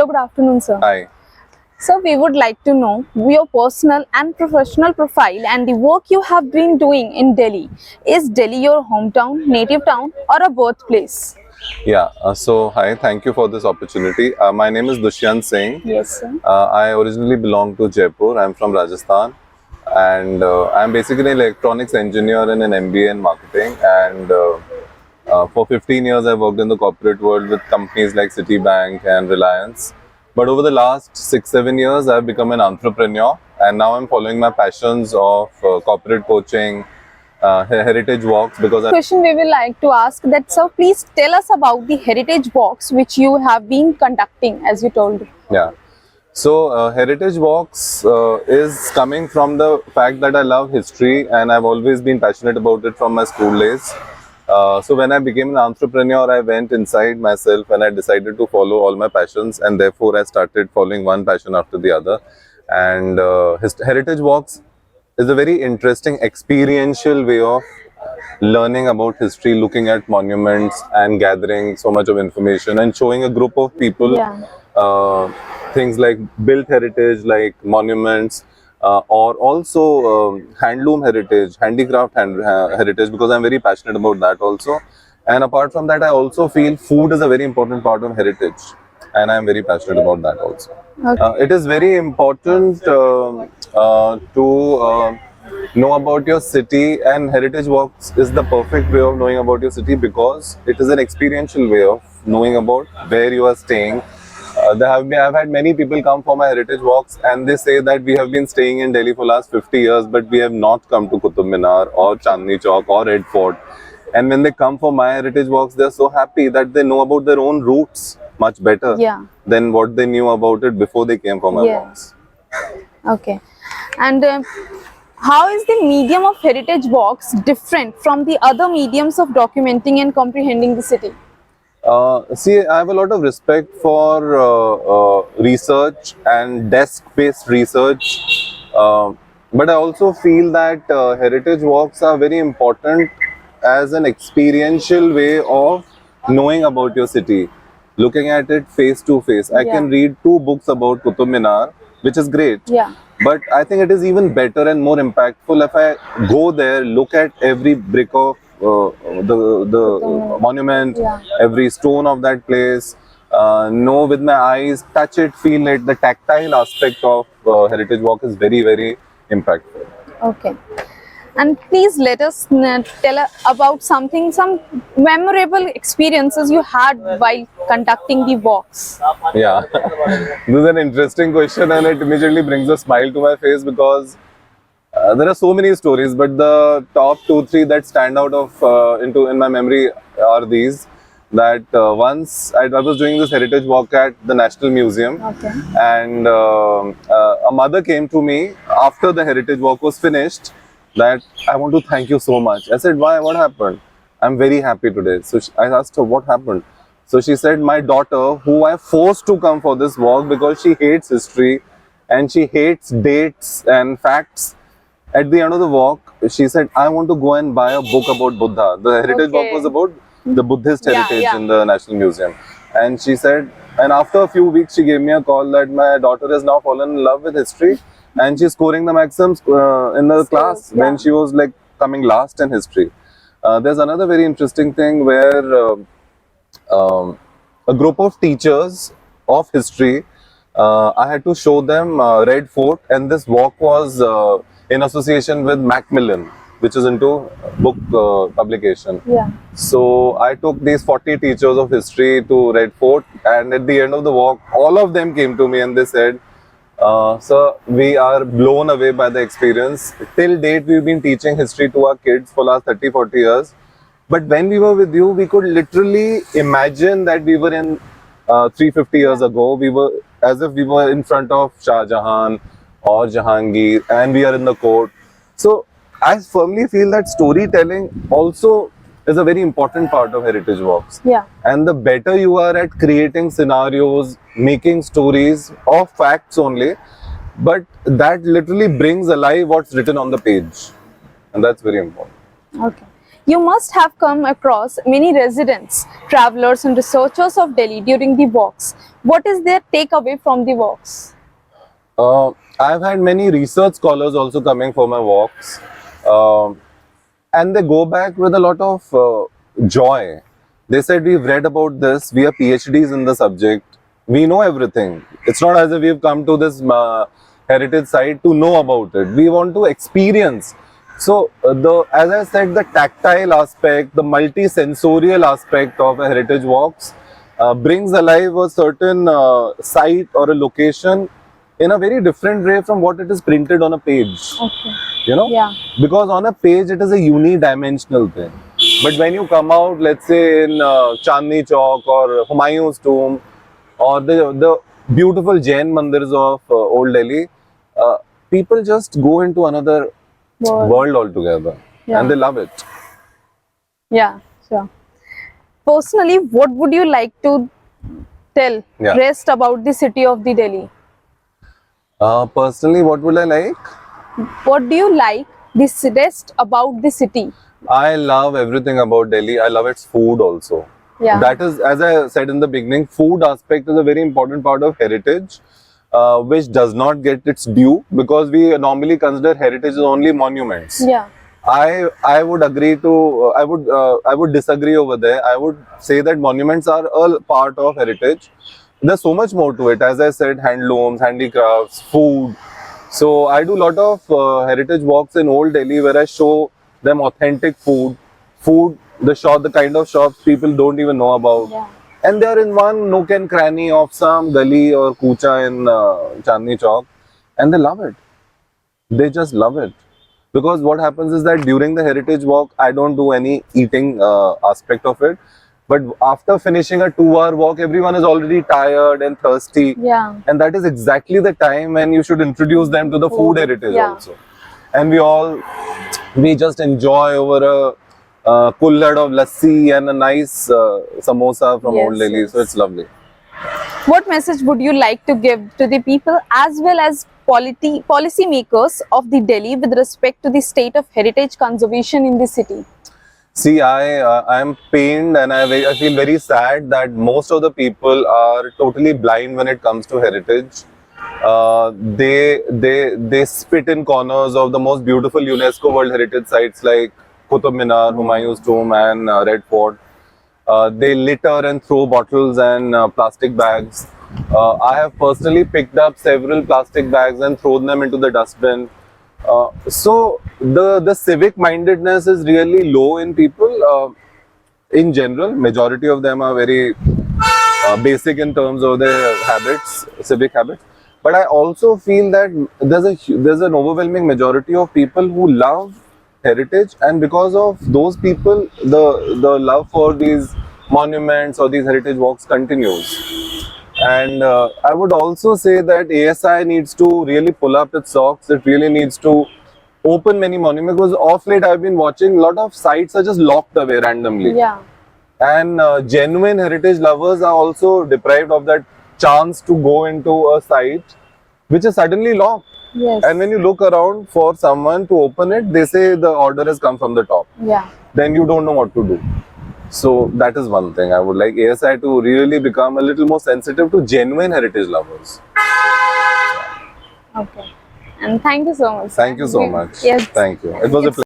Hello, good afternoon, sir. Hi. So, we would like to know your personal and professional profile and the work you have been doing in Delhi. Is Delhi your hometown, native town, or a birthplace? Yeah. Hi. Thank you for this opportunity. My name is Dushyant Singh. Yes, sir. I originally belong to Jaipur. I'm from Rajasthan, and I'm basically an electronics engineer and an MBA in marketing. And for 15 years, I worked in the corporate world with companies like Citibank and Reliance. But over the last 6-7 years, I've become an entrepreneur, and now I'm following my passions of corporate coaching, heritage walks, because Question we will like to ask that, sir, please tell us about the heritage walks which you have been conducting, as you told. Yeah. Heritage Walks is coming from the fact that I love history and I've always been passionate about it from my school days. So when I became an entrepreneur, I went inside myself and I decided to follow all my passions, and therefore I started following one passion after the other. And Heritage Walks is a very interesting experiential way of learning about history, looking at monuments and gathering so much of information and showing a group of people Yeah. uh, things like built heritage, like monuments, or also handloom heritage, heritage, because I'm very passionate about that also. And apart from that, I also feel food is a very important part of heritage, and I'm very passionate about that also. Okay. It is very important to know about your city, and Heritage Walks is the perfect way of knowing about your city because it is an experiential way of knowing about where you are staying. I've had many people come for my Heritage Walks, and they say that we have been staying in Delhi for last 50 years, but we have not come to Qutub Minar or Chandni Chowk or Red Fort. And when they come for my Heritage Walks, they're so happy that they know about their own roots much better Yeah. than what they knew about it before they came for my Yeah. walks. Okay. And how is the medium of heritage walks different from the other mediums of documenting and comprehending the city? See, I have a lot of respect for research and desk-based research, but I also feel that heritage walks are very important as an experiential way of knowing about your city, looking at it face to face. I Yeah. can read 2 books about Qutub Minar, which is great. Yeah. But I think it is even better and more impactful if I go there, look at every brick of the monument, Yeah. every stone of that place, know with my eyes, touch it, feel it. The tactile aspect of Heritage Walk is very, very impactful. Okay. And please let us about some memorable experiences you had while conducting the walks. Yeah, this is an interesting question, and it immediately brings a smile to my face because there are so many stories, but the top 2-3 that stand out of in my memory are these. That once I was doing this heritage walk at the National Museum, Okay. and a mother came to me after the heritage walk was finished. That I want to thank you so much. I said, why? What happened? I'm very happy today. I asked her what happened. So she said, my daughter, who I forced to come for this walk because she hates history and she hates dates and facts, at the end of the walk, she said, I want to go and buy a book about Buddha. The heritage walk Okay. was about the Buddhist Yeah, heritage yeah. in the National Museum. And she said, and after a few weeks, she gave me a call that my daughter has now fallen in love with history and she's scoring the maxims in the class when yeah. she was like coming last in history. There's another very interesting thing where a group of teachers of history, I had to show them Red Fort, and this walk was in association with Macmillan, which is into book publication. Yeah. So I took these 40 teachers of history to Red Fort, and at the end of the walk, all of them came to me and they said, "Sir, we are blown away by the experience. Till date, we've been teaching history to our kids for last 30, 40 years. But when we were with you, we could literally imagine that we were in 350 years ago. We were as if we were in front of Shah Jahan or Jahangir, and we are in the court." So I firmly feel that storytelling also is a very important part of heritage walks. Yeah. And the better you are at creating scenarios, making stories of facts only, but that literally brings alive what's written on the page. And that's very important. Okay. You must have come across many residents, travelers, and researchers of Delhi during the walks. What is their takeaway from the walks? I've had many research scholars also coming for my walks, and they go back with a lot of joy. They said, we've read about this, we are PhDs in the subject, we know everything. It's not as if we've come to this heritage site to know about it. We want to experience. So, as I said, the tactile aspect, the multi-sensorial aspect of a heritage walks brings alive a certain site or a location in a very different way from what it is printed on a page. Okay. You know, Yeah. because on a page it is a unidimensional thing, but when you come out, let's say in Chandni Chowk or Humayun's tomb or the beautiful Jain mandirs of Old Delhi, people just go into another world altogether. Yeah. And they love it. Yeah, sure. Personally, what would you like to tell Yeah. rest about the city of the Delhi? Personally, what would I like? What do you like this rest about the city? I love everything about Delhi. I love its food also. Yeah. That is, as I said in the beginning, food aspect is a very important part of heritage, which does not get its due because we normally consider heritage as only monuments. Yeah. I would agree to I would disagree over there. I would say that monuments are a part of heritage. There's so much more to it. As I said, handlooms, handicrafts, food. So I do a lot of heritage walks in Old Delhi where I show them authentic food, the kind of shops people don't even know about. Yeah. And they are in one nook and cranny of some gully or kucha in Chandni Chowk, and they love it. They just love it. Because what happens is that during the heritage walk, I don't do any eating aspect of it. But after finishing a 2-hour walk, everyone is already tired and thirsty. Yeah. And that is exactly the time when you should introduce them to the food heritage Yeah. also. And we just enjoy over a kullad of lassi and a nice samosa from Yes, Old Delhi. yes. So it's lovely. What message would you like to give to the people as well as policy makers of the Delhi with respect to the state of heritage conservation in the city? See, I am pained and I feel very sad that most of the people are totally blind when it comes to heritage. They spit in corners of the most beautiful UNESCO World Heritage sites like Qutub Minar, Humayun's tomb, and Red Fort. They litter and throw bottles and plastic bags. I have personally picked up several plastic bags and thrown them into the dustbin. So the civic mindedness is really low in people. In general, majority of them are very basic in terms of their habits, civic habits. But I also feel that there's an overwhelming majority of people who love heritage, and because of those people, the love for these monuments or these heritage walks continues. And I would also say that ASI needs to really pull up its socks. It really needs to open many monuments, because off late I've been watching a lot of sites are just locked away randomly. Yeah. And genuine heritage lovers are also deprived of that chance to go into a site which is suddenly locked. Yes. And when you look around for someone to open it, they say the order has come from the top. Yeah. Then you don't know what to do. So that is one thing. I would like ASI to really become a little more sensitive to genuine heritage lovers. Okay. And thank you so much. Thank you so We- much. Yes. Thank you. It was a pleasure.